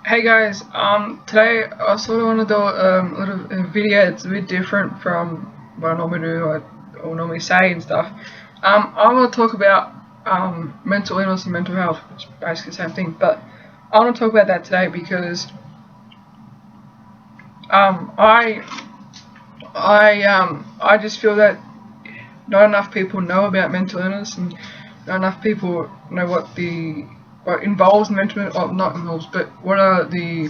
Hey guys, today I sort of want to do a little video that's a bit different from what I normally do or normally say and stuff. I want to talk about mental illness and mental health, which is basically the same thing, but I want to talk about that today because I just feel that not enough people know about mental illness and not enough people know what involves mental illness, or not involves, but what are the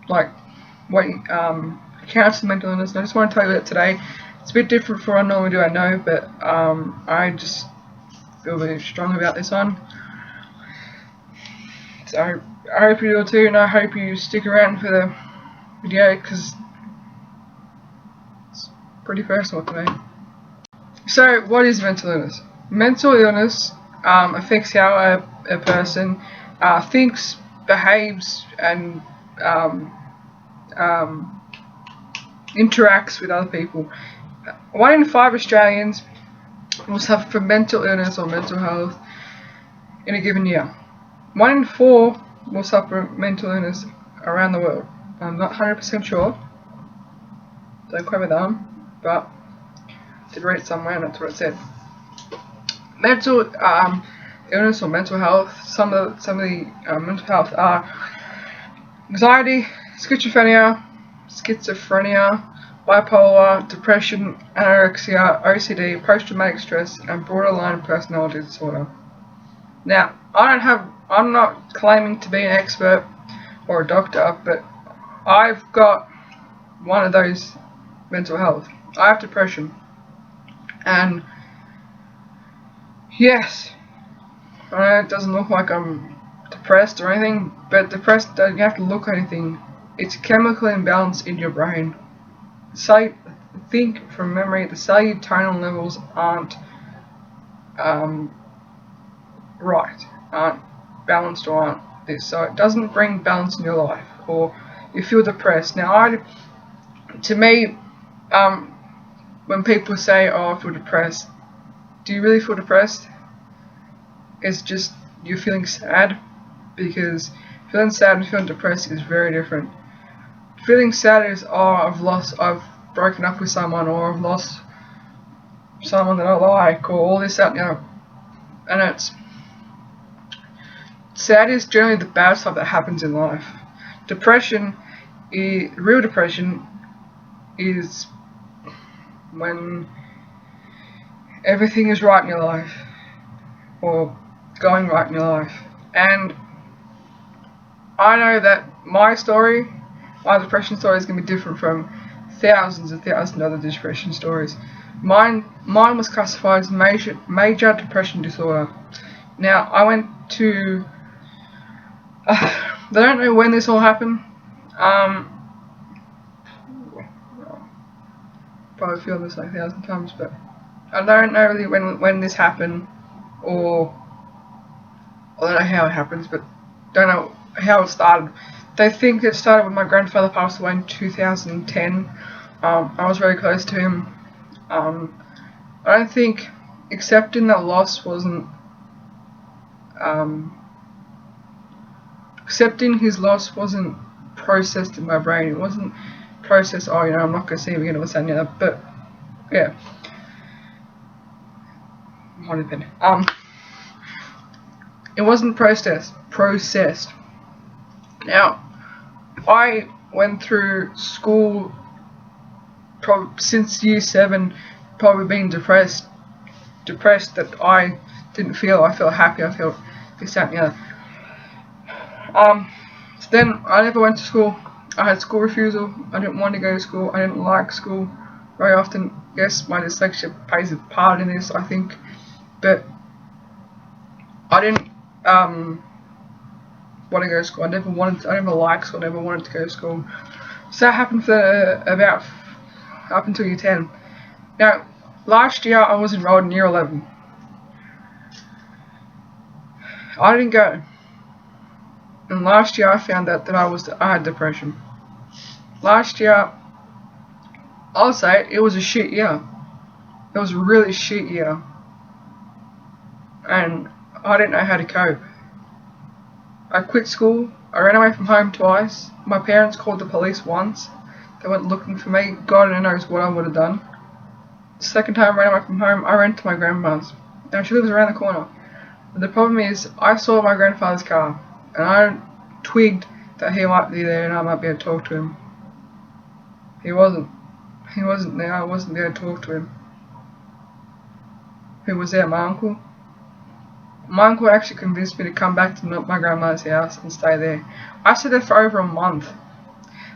what accounts for mental illness. And I just want to tell you that today. It's a bit different from what I normally do, I know, but I just feel very strong about this one. So I hope you do too, and I hope you stick around for the video because it's pretty personal to me. So, what is mental illness? Mental illness affects how a person thinks, behaves, and interacts with other people. 1 in 5 Australians will suffer from mental illness or mental health in a given year. 1 in 4 will suffer from mental illness around the world. I'm not 100% sure. Don't quote me that one, but I did read it somewhere and that's what it said. Mental illness or mental health. Some of the mental health are anxiety, schizophrenia, bipolar, depression, anorexia, OCD, post-traumatic stress, and borderline personality disorder. Now, I'm not claiming to be an expert or a doctor, but I've got one of those mental health. I have depression, and yes, I know it doesn't look like I'm depressed or anything, but depressed don't have to look at anything. It's chemical imbalance in your brain. Think from memory, the serotonin levels aren't right, aren't balanced or aren't this. So it doesn't bring balance in your life, or you feel depressed. Now, to me, when people say, "Oh, I feel depressed," do you really feel depressed? It's just you're feeling sad, because feeling sad and feeling depressed is very different. Feeling sad is, oh, I've broken up with someone, or I've lost someone that I like, or all this, that, and the other. And it's sad is generally the bad stuff that happens in life. Real depression is when everything is right in your life, or going right in your life. And I know that my depression story is going to be different from thousands and thousands of other depression stories. Mine was classified as major depression disorder. Now, I went to I don't know when this all happened. Probably feel this like 1,000 times, but I don't know really when this happened, or I don't know how it happens, but don't know how it started. They think it started when my grandfather passed away in 2010. I was very close to him. I don't think accepting that loss wasn't accepting his loss wasn't processed in my brain. It wasn't processed, oh, I'm not going to see him again, or this and the other. But yeah, might have been. It wasn't processed. Now, I went through school since year 7, probably being depressed that I didn't feel. I felt happy. I felt this, that, and the other. So then I never went to school. I had school refusal. I didn't want to go to school. I didn't like school very often. Yes, my dyslexia plays a part in this, I think, but I didn't want to go to school. I never liked school. I never wanted to go to school. So that happened for about up until year 10. Now, last year I was enrolled in year 11. I didn't go. And last year I found out that I had depression. Last year, I'll say it was a shit year. It was a really shit year. And I didn't know how to cope. I quit school I ran away from home twice. My parents called the police once. They went looking for me. God only knows what I would have done. The second time I ran away from home, I ran to my grandma's. Now she lives around the corner. But the problem is, I saw my grandfather's car, and I twigged that he might be there and I might be able to talk to him. He wasn't. He wasn't there. I wasn't there to talk to him. Who was there? My uncle. My uncle actually convinced me to come back to my grandma's house and stay there. I stayed there for over a month.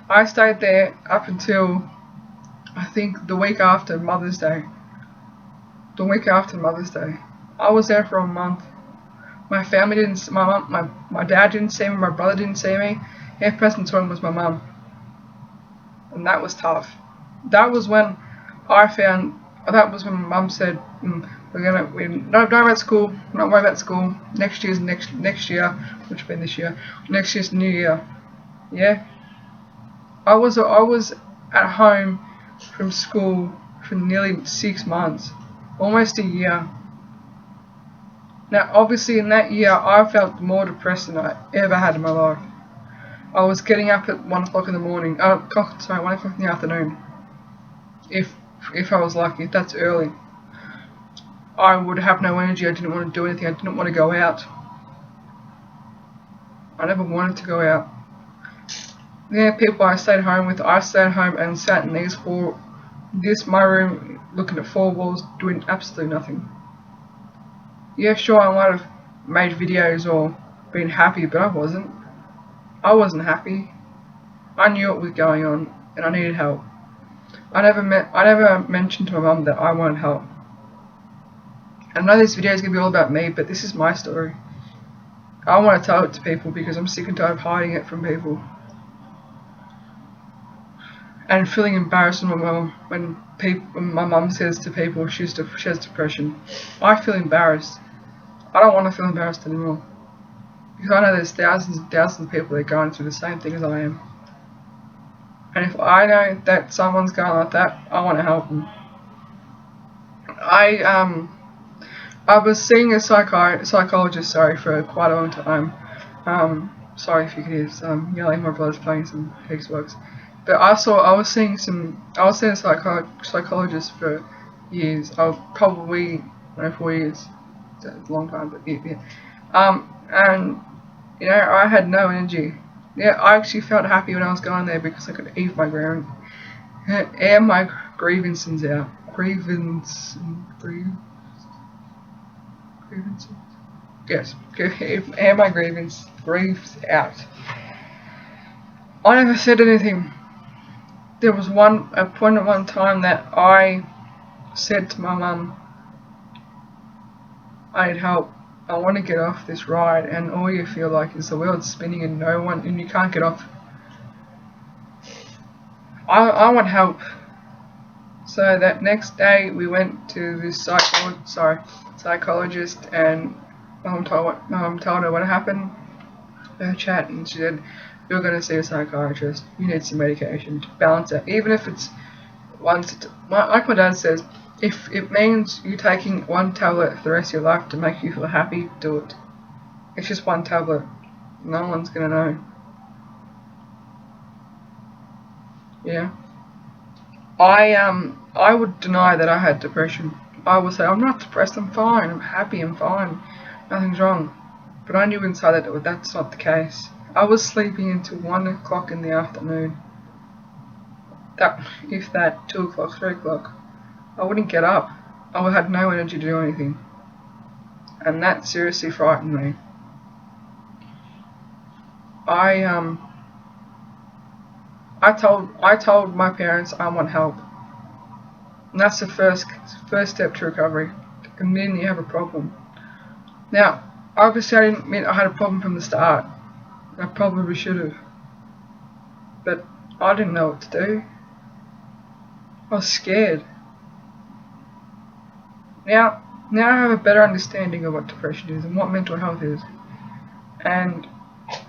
I stayed there up until, I think, the week after Mother's Day. The week after Mother's Day. I was there for a month. My family didn't, my dad didn't see me, my brother didn't see me. The only person who saw him was my mum. And that was tough. That was when I found, that was when my mum said, we're not worry about school, not worry about school. Next year, which will be this year. Next year's New Year. Yeah. I was at home from school for nearly 6 months, almost a year. Now, obviously, in that year, I felt more depressed than I ever had in my life. I was getting up at 1 o'clock in the morning. 1 o'clock in the afternoon. If I was lucky, if that's early. I would have no energy. I didn't want to do anything. I didn't want to go out. I never wanted to go out. The people I stayed home with, I stayed home and sat in my room, looking at 4 walls, doing absolutely nothing. Yeah, sure, I might have made videos or been happy, but I wasn't. I wasn't happy. I knew what was going on, and I needed help. I never mentioned to my mum that I wanted help. I know this video is going to be all about me, but this is my story. I want to tell it to people because I'm sick and tired of hiding it from people. And feeling embarrassed when my mum says to people she has depression. I feel embarrassed. I don't want to feel embarrassed anymore. Because I know there's thousands and thousands of people that are going through the same thing as I am. And if I know that someone's going like that, I want to help them. I was seeing a psychologist, for quite a long time. Sorry if you could hear some yelling. My brother's playing some Xbox. But I was seeing a psychologist for years. Probably 4 years. It's a long time, but yeah. And I had no energy. Yeah, I actually felt happy when I was going there because I could air my grievances out. Grievances. Yes, air my griefs out. I never said anything. There was a point at one time that I said to my mum, I need help. I want to get off this ride, and all you feel like is the world's spinning and you can't get off. I want help. So that next day we went to this psychologist, and my mum told her what happened. Her chat, and she said, "You're going to see a psychiatrist. You need some medication to balance it. Even if it's like my dad says, if it means you taking one tablet for the rest of your life to make you feel happy, do it. It's just one tablet. No one's going to know." Yeah. I would deny that I had depression. I would say, I'm not depressed, I'm fine, I'm happy, I'm fine, nothing's wrong. But I knew inside that that's not the case. I was sleeping until 1 o'clock in the afternoon. If that, 2 o'clock, 3 o'clock. I wouldn't get up. I had no energy to do anything. And that seriously frightened me. I told my parents I want help. And that's the first step to recovery. Admitting you have a problem. Now, obviously I didn't admit I had a problem from the start. I probably should have. But I didn't know what to do. I was scared. Now I have a better understanding of what depression is and what mental health is. And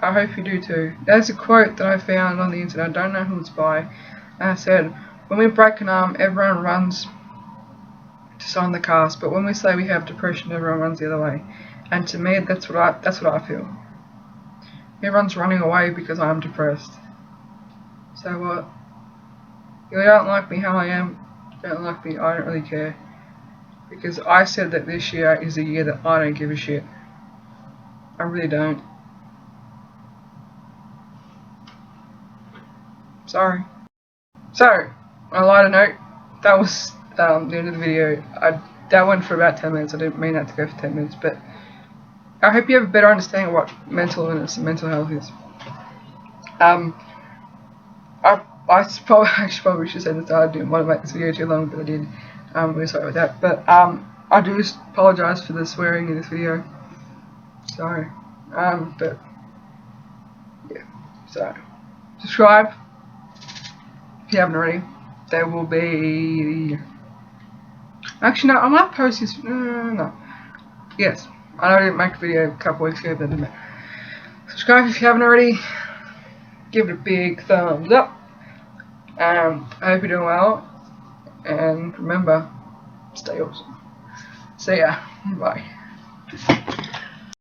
I hope you do too. There's a quote that I found on the internet, I don't know who it's by, and it said, when we break an arm, everyone runs to sign the cast, but when we say we have depression, everyone runs the other way. And to me, that's what I feel. Everyone's running away because I'm depressed. So what? You don't like me how I am, don't like me, I don't really care. Because I said that this year is a year that I don't give a shit. I really don't. Sorry. So, on a lighter note, that was the end of the video. That went for about 10 minutes. I didn't mean that to go for 10 minutes, but I hope you have a better understanding of what mental illness and mental health is. I probably should say that I didn't want to make this video too long, but I did. I'm really sorry about that. But I do apologise for the swearing in this video. Sorry. But yeah. So subscribe if you haven't already. There will be. Actually, no. I might post this. No. Yes. I know I didn't make a video a couple weeks ago, but it didn't matter. Subscribe if you haven't already. Give it a big thumbs up. I hope you're doing well. And remember, stay awesome. See ya. Bye.